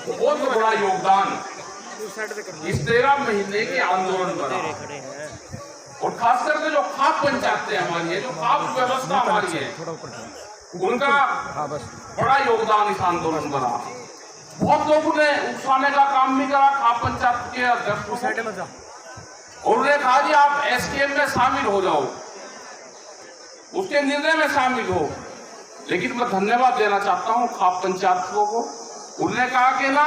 बहुत बड़ा योगदान इस 13 महीने के आंदोलन में रहा। और खास करके जो खाप पंचायतें हमारी है, जो खाप व्यवस्था हमारी है, उनका बड़ा योगदान इस आंदोलन में रहा। बहुत लोगों ने उकसाने का काम भी करा खाप पंचायत के अध्यक्ष को, और उन्होंने कहा कि आप एसकेएम में शामिल हो जाओ, उसके निर्णय में शामिल हो। लेकिन मैं धन्यवाद देना चाहता हूं खाप पंचायतों को। उन्होंने कहा कि ना,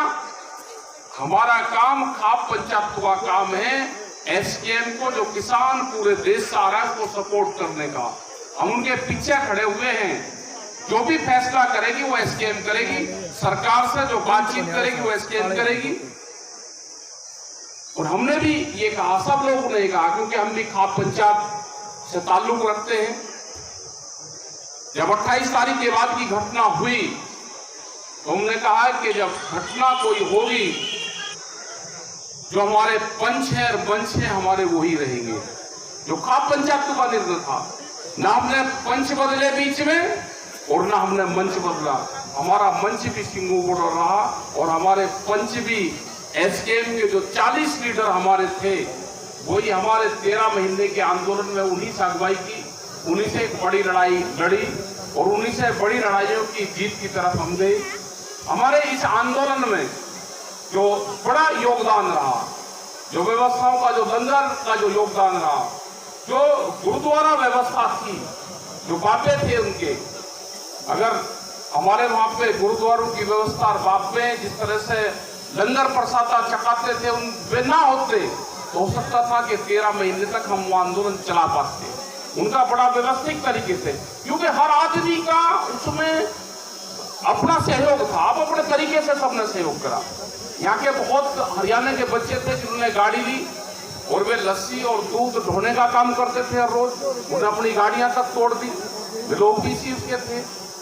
हमारा काम खाप पंचायतों का काम है एसकेएम को, जो किसान पूरे देश से आ रहा है, उसको सपोर्ट करने का। हम उनके पीछे खड़े हुए हैं। जो भी फैसला करेगी वो एसकेएम करेगी, सरकार से जो बातचीत करेगी वो एसकेएम करेगी। और हमने भी ये कहा, सब लोगों ने कहा, क्योंकि हम भी खाप पंचायत से ताल्लुक रखते हैं। जब 28 तारीख के बाद की घटना हुई तो हमने कहा कि जब घटना कोई होगी, जो हमारे पंच है और वंश है हमारे वही रहेंगे। जो खाप पंचायत का निर्णय था, ना हमने पंच बदले बीच में और ना हमने मंच बदला। हमारा मंच भी सिंगूपुर रहा और हमारे पंच भी एसकेएम के जो 40 लीडर हमारे थे, वही हमारे 13 महीने के आंदोलन में उन्हीं से अगुवाई की, उन्हीं से एक बड़ी लड़ाई लड़ी और उन्हीं से बड़ी लड़ाइयों की जीत की तरफ हम गए। हमारे इस आंदोलन में जो बड़ा योगदान रहा, जो व्यवस्थाओं का, जो लंगर का जो योगदान रहा, जो गुरुद्वारा व्यवस्था थी, जो बापे थे उनके, अगर हमारे वहां पे गुरुद्वारों की व्यवस्था और बापे जिस तरह से लंगर प्रसाद चकाते थे, उन वे ना होते तो हो सकता था कि 13 महीने तक हम वो आंदोलन चला पाते। उनका बड़ा व्यवस्थित तरीके से, क्योंकि हर आदमी का उसमें अपना सहयोग था। अब अपने तरीके से सबने सहयोग करा। यहाँ के बहुत हरियाणा के बच्चे थे जिन्होंने गाड़ी ली और वे लस्सी और दूध ढोने का काम करते थे हर रोज। उन्होंने अपनी गाड़ियां तक तोड़ दी। वे लोग भी इसी उसके थे।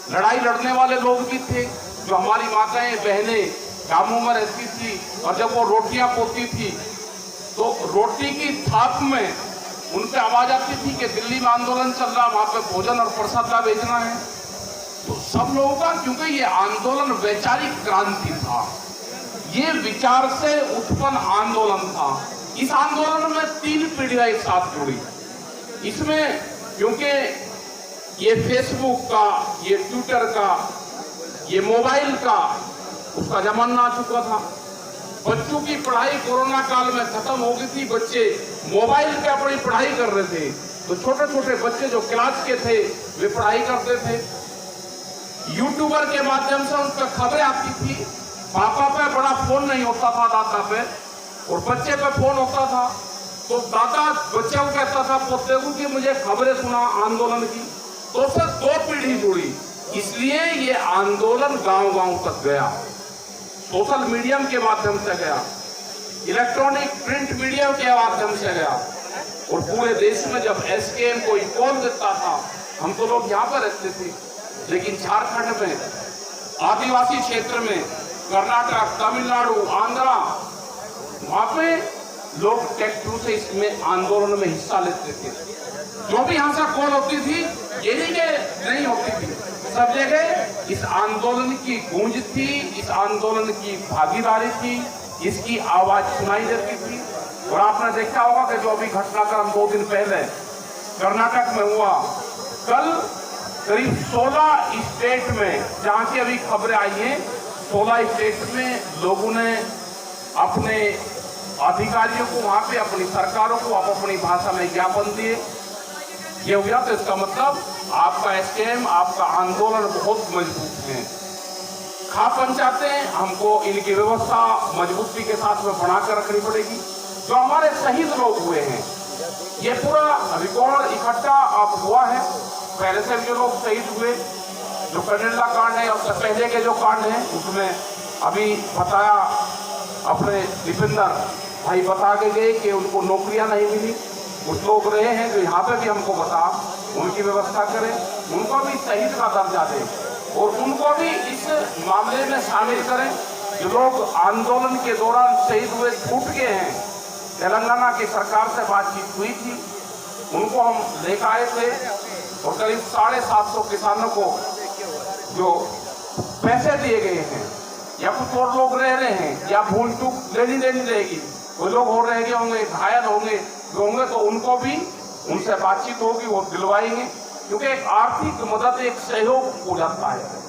लड़ाई लड़ने वाले लोग भी थे, जो हमारी माताएं बहनें गांवों में रहती थी और जब वो रोटियां पोती थी तो रोटी की थाप में उन पे आवाज आती थी कि दिल्ली में आंदोलन चल रहा, वहां पे भोजन और प्रसाद का बेचना है। तो सब लोगों का, क्योंकि ये आंदोलन वैचारिक क्रांति था, ये विचार से उत्पन्न आंदोलन था। इस आंदोलन में 3 पीढ़ियां एक साथ जुड़ी। इसमें क्योंकि ये फेसबुक का, ये ट्विटर का, ये मोबाइल का, उसका जमाना आ चुका था। बच्चों की पढ़ाई कोरोना काल में खत्म हो गई थी। बच्चे मोबाइल पे अपनी पढ़ाई कर रहे थे। तो छोटे छोटे बच्चे जो क्लास के थे वे पढ़ाई करते थे। यूट्यूबर के माध्यम से उन पर खबरें आती थी। पापा पे बड़ा फोन नहीं होता था, दादा पे, और बच्चे पे फोन होता था। तो दादा बच्चे को कहता था, पोते को, कि मुझे खबरें सुना आंदोलन की। तो फिर 2 पीढ़ी जुड़ी। इसलिए ये आंदोलन गांव गांव तक गया, सोशल मीडियम के माध्यम से गया, इलेक्ट्रॉनिक प्रिंट मीडिया के माध्यम से गया। और पूरे देश में जब एसकेएम कोई कॉल देता था, हम तो लोग यहाँ पर रहते थे, लेकिन झारखंड में, आदिवासी क्षेत्र में, कर्नाटक, तमिलनाडु, आंध्रा, वहां पे लोग ट्रैक्टर से इसमें आंदोलन में हिस्सा लेते थे। जो भी यहाँ से कॉल होती थी, ये नहीं होती थी, सब जगह इस आंदोलन की गूंज थी, इस आंदोलन की भागीदारी थी, इसकी आवाज सुनाई देती थी। और आपने देखा होगा कि जो अभी घटनाक्रम 2 दिन पहले कर्नाटक में हुआ, कल करीब 16 स्टेट में, जहां की अभी खबरें आई हैं, 16 स्टेट में लोगों ने अपने अधिकारियों को, वहां पे अपनी सरकारों को आप अपनी भाषा में ज्ञापन दिए। ये हुआ तो इसका मतलब आपका एसकेएम, आपका आंदोलन बहुत मजबूत है। खाप पंचायतें हमको इनकी व्यवस्था मजबूती के साथ में बनाकर रखनी पड़ेगी। जो हमारे शहीद लोग हुए हैं, ये पूरा रिकॉर्ड इकट्ठा अब हुआ है। पहले से जो लोग शहीद हुए, जो कनेडा कांड है, उससे पहले के जो कांड है, उसमें अभी बताया अपने दीपेंद्र भाई बता के गए कि उनको नौकरियां नहीं मिली। कुछ लोग रहे हैं जो यहाँ पे भी हमको बता, उनकी व्यवस्था करें, उनको भी शहीद का दर्जा दें और उनको भी इस मामले में शामिल करें। जो लोग आंदोलन के दौरान शहीद हुए, छूट गए हैं, तेलंगाना की सरकार से बातचीत हुई थी, उनको हम लेकर आए थे और करीब 750 किसानों को जो पैसे दिए गए हैं, या कुछ और लोग रह रहे हैं या भूल चूक लेनी देनी रहेगी, कोई लोग हो रहे होंगे, घायल होंगे तो उनको भी उनसे बातचीत होगी, वो दिलवाएंगे, क्योंकि एक आर्थिक मदद एक सहयोग हो जाता है।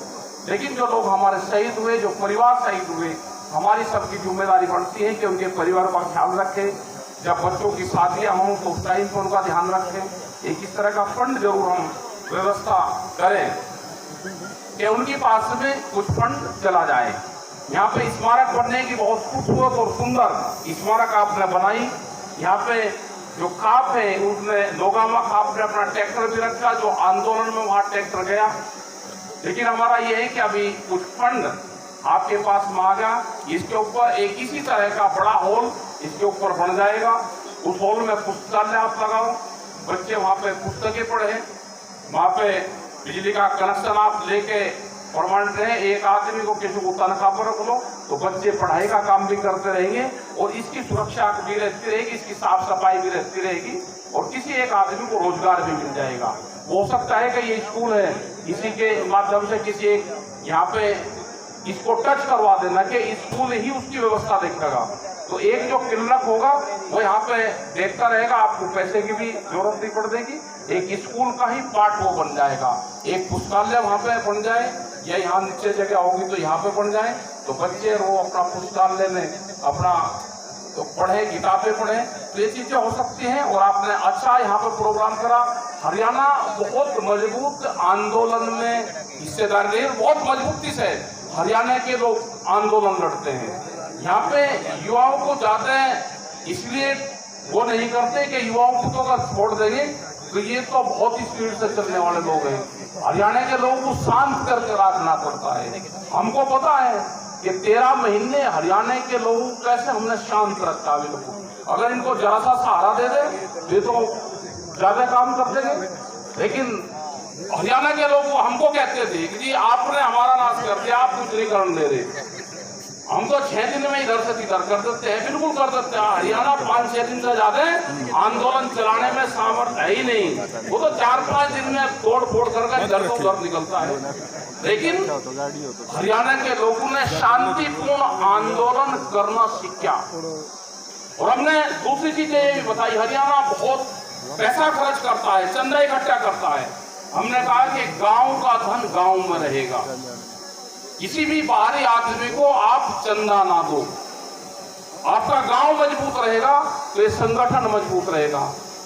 लेकिन जो लोग हमारे शहीद हुए, जो परिवार शहीद हुए, हमारी सबकी जिम्मेदारी बनती है कि उनके परिवार का ख्याल रखें। जब बच्चों की शादियां हों तो उस टाइम पर उनका ध्यान रखें। एक इस तरह का फंड जरूर हम व्यवस्था करें कि उनके पास में कुछ फंड चला जाए। यहाँ पे स्मारक बनने की बहुत खूबसूरत और सुंदर स्मारक आपने बनाई। यहाँ पे जो खाप है उसमें लोगामा खाप ने अपना ट्रैक्टर भी रखा, जो आंदोलन में वहां ट्रैक्टर गया। लेकिन हमारा ये है कि अभी कुछ फंड आपके पास में आ गया, इसके ऊपर एक इसी तरह का बड़ा हॉल इसके ऊपर बन जाएगा। उस हॉल में पुस्तकालय आप लगाओ, बच्चे वहां पे पुस्तकें पढ़े, वहां पे बिजली का कनेक्शन आप लेके परमानेंट रहे। एक आदमी को किसी को तनख्वाह पर रख लो तो बच्चे पढ़ाई का काम भी करते रहेंगे और इसकी सुरक्षा भी रहती रहेगी, इसकी साफ सफाई भी रहती रहेगी और किसी एक आदमी को रोजगार भी मिल जाएगा। हो सकता है कि ये स्कूल है, इसी के माध्यम से किसी एक यहाँ पे इसको टच करवा देना कि स्कूल ही उसकी व्यवस्था देखेगा, तो एक जो क्लिनिक होगा वो यहाँ पे देखता रहेगा, आपको पैसे की भी जरूरत नहीं पड़ देगी। एक स्कूल का ही पार्ट वो बन जाएगा। एक पुस्तकालय वहाँ पे बन जाए या यहाँ नीचे जगह होगी तो यहाँ पे बन जाए, तो बच्चे वो अपना पुस्तकालय में अपना तो पढ़े, किताबें पढ़े, तो ये चीजें हो सकती हैं। और आपने अच्छा यहाँ पे प्रोग्राम करा। हरियाणा बहुत मजबूत आंदोलन में हिस्सेदारी रही, बहुत मजबूती से हरियाणा के लोग आंदोलन लड़ते हैं। यहाँ पे युवाओं को ज्यादा इसलिए वो नहीं करते कि युवाओं को तो अगर छोड़ देंगे तो ये तो बहुत ही स्पीड से चलने वाले लोग हैं। हरियाणा के लोगों को शांत करके रखना पड़ता है। हमको पता है कि 13 महीने हरियाणा के लोगों को कैसे हमने शांत रखा। बिल्कुल अगर इनको जरा सा सहारा दे दे ये तो ज्यादा काम कर देंगे। लेकिन हरियाणा के लोग हमको कहते थे कि जी आपने हमारा नाश कर दिया, आप कुछ नहीं करने दे रहे, हम तो 6 दिन में इधर से इधर कर देते हैं। बिल्कुल कर देते हैं। हरियाणा 5-6 दिन से ज्यादा आंदोलन चलाने में सामर्थ्य है ही नहीं, वो तो 4-5 दिन में तोड़ फोड़ करके इधर से उधर निकलता है। लेकिन हरियाणा के लोगों ने शांतिपूर्ण आंदोलन करना सीखा। और हमने दूसरी चीजें ये भी बताई, हरियाणा बहुत पैसा खर्च करता है, चंदा इकट्ठा करता है। हमने कहा कि गांव का धन गांव में रहेगा, किसी भी बाहरी आदमी को आप चंदा ना दो। आपका गांव मजबूत रहेगा तो ये संगठन मजबूत रहेगा।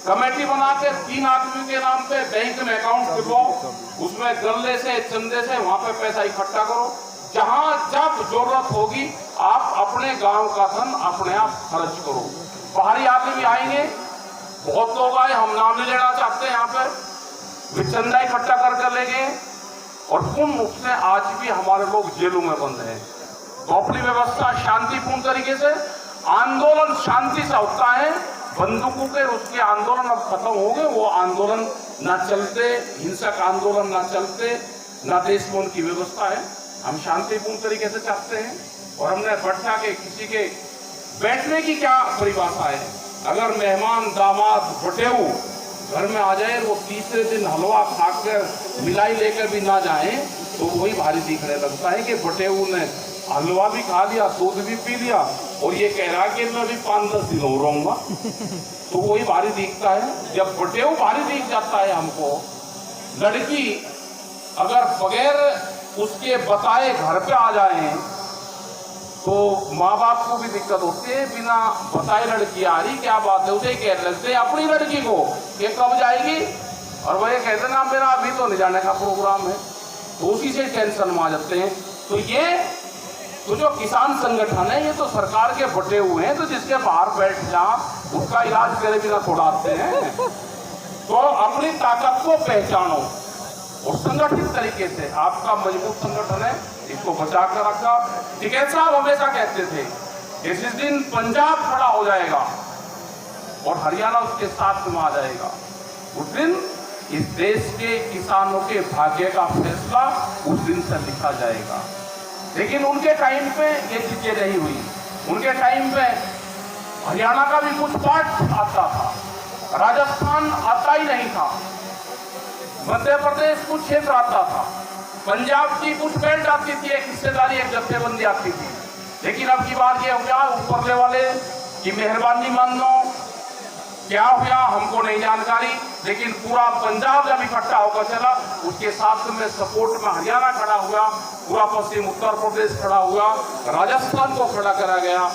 कमेटी बना के 3 आदमी के नाम पे बैंक में अकाउंट खुलवाओ, उसमें गल्ले से चंदे से वहां पे पैसा इकट्ठा करो। जहां जब जरूरत होगी आप अपने गांव का धन अपने आप खर्च करो। बाहरी आदमी आएंगे, बहुत लोग आए, हम नाम नहीं लेना चाहते, यहाँ पे चंदा इकट्ठा करके ले गए और पूर्ण रूप से आज भी हमारे लोग जेलों में बंद हैं। तो अपनी व्यवस्था शांतिपूर्ण तरीके से, आंदोलन शांति से होता है। बंदूकों के उसके आंदोलन अब खत्म हो गए, वो आंदोलन ना चलते, हिंसक आंदोलन ना चलते, ना देश में उनकी व्यवस्था है। हम शांतिपूर्ण तरीके से चाहते हैं। और हमने बैठा के किसी के बैठने की क्या परिभाषा है, अगर मेहमान दामाद बटेऊ घर में आ जाए, वो तीसरे दिन हलवा खाकर मिलाई लेकर भी ना जाए तो वही भारी दिखने लगता है कि बटेऊ ने हलवा भी खा लिया, दूध भी पी लिया और ये कह रहा कि मैं भी 5-10 दिन हो रहूंगा, तो वही भारी दिखता है। जब बटेऊ भारी दिख जाता है हमको, लड़की अगर बगैर उसके बताए घर पे आ जाए तो माँ बाप को भी दिक्कत होती है। बिना बताए लड़की आ रही, क्या बात है, उसे कह लगते हैं अपनी लड़की को कि कब जाएगी, और वह कहते ना मेरा अभी तो नहीं जाने का प्रोग्राम है, तो उसी से टेंशन में आ जाते हैं। तो ये तो जो किसान संगठन है ये तो सरकार के बटे हुए हैं, तो जिसके बाहर बैठ जा उसका इलाज करे बिना छोड़ाते हैं। तो अपनी ताकत को पहचानो और संगठित तरीके से, आपका मजबूत संगठन है, इसको बचा कर रखा। टिकैत साहब हमेशा कहते थे कि जिस दिन पंजाब खड़ा हो जाएगा और हरियाणा उसके साथ में आ जाएगा, उस दिन इस देश के किसानों के भाग्य का फैसला उस दिन से लिखा जाएगा। लेकिन उनके टाइम पे ये चीजें नहीं हुई। उनके टाइम पे हरियाणा का भी कुछ पार्ट आता था, राजस्थान आता ही नहीं था, मध्य प्रदेश कुछ क्षेत्र आता था, पंजाब की कुछ बेल्ट आती थी, एक हिस्सेदारी, एक जत्थेबंदी आती थी। लेकिन अब की बार ये हो गया ऊपरले वाले की मेहरबानी मान लो, क्या हुआ हमको नहीं जानकारी, लेकिन पूरा पंजाब जब इकट्ठा होकर चला, उसके साथ में सपोर्ट में हरियाणा खड़ा हुआ, पूरा पश्चिम उत्तर प्रदेश खड़ा हुआ, राजस्थान को खड़ा करा गया।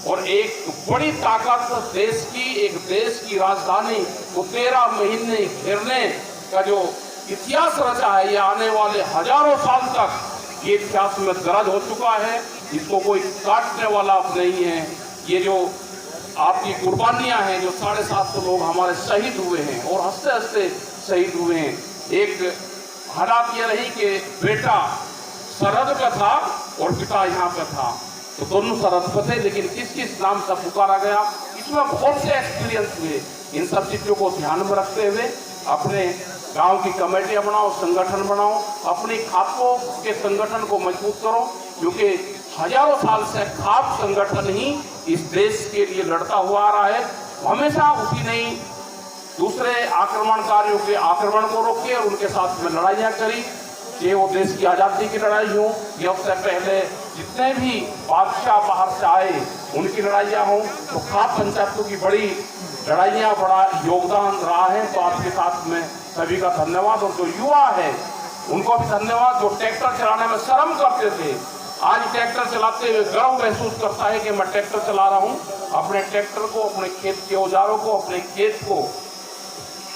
और एक बड़ी ताकत देश की, एक देश की राजधानी को 13 महीने घेरने का जो इतिहास रचा है, ये आने वाले हजारों साल तक ये इतिहास में दर्ज हो चुका है। इसको कोई काटने वाला अब नहीं है। ये जो आपकी कुर्बानियां हैं, जो 750 लोग हमारे शहीद हुए हैं और हंसते हंसते शहीद हुए हैं। एक हालात ये रही कि बेटा सरहद पे था और पिता यहाँ पे था, तो दोनों सरहद पे थे, लेकिन किस किस नाम से पुकारा गया, इसमें बहुत से एक्सपीरियंस हुए। इन सब चीजों को ध्यान में रखते हुए अपने गांव की कमेटियां बनाओ, संगठन बनाओ, अपनी खापों के संगठन को मजबूत करो, क्योंकि हजारों साल से खाप संगठन ही इस देश के लिए लड़ता हुआ आ रहा है। हमेशा उसी नहीं दूसरे आक्रमणकारियों के आक्रमण को रोके और उनके साथ में लड़ाइयाँ करी, चाहे वो देश की आज़ादी की लड़ाई हो या उससे पहले जितने भी बादशाह बाहर से आए उनकी लड़ाइयाँ हों। तो खाप पंचायतों की बड़ी लड़ाइयाँ, बड़ा योगदान रहा है। तो आपके साथ में सभी का धन्यवाद। और जो युवा है उनको भी धन्यवाद, जो ट्रैक्टर चलाने में शर्म करते थे, आज ट्रैक्टर चलाते हुए गर्व महसूस करता है कि मैं ट्रैक्टर चला रहा हूँ। अपने ट्रैक्टर को, अपने खेत के औजारों को, अपने खेत को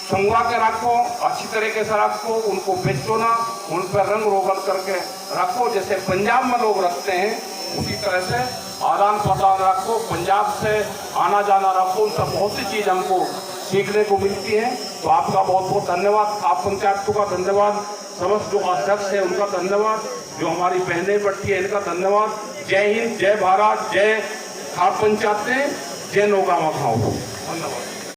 संगवा के रखो, अच्छी तरीके से रखो, उनको बेचो ना, उन पर रंग रोगन करके रखो। जैसे पंजाब में लोग रखते हैं उसी तरह से आदान प्रदान रखो, पंजाब से आना जाना रखो। उनसे बहुत सी चीज़ हमको सीखने को मिलती है। तो आपका बहुत बहुत धन्यवाद, आप पंचायतों का धन्यवाद, समस्त जो अध्यक्ष है उनका धन्यवाद, जो हमारी बहनें बैठी है इनका धन्यवाद। जय हिंद, जय भारत, जय खाप पंचायतें, जय नौगावा खाओ। धन्यवाद।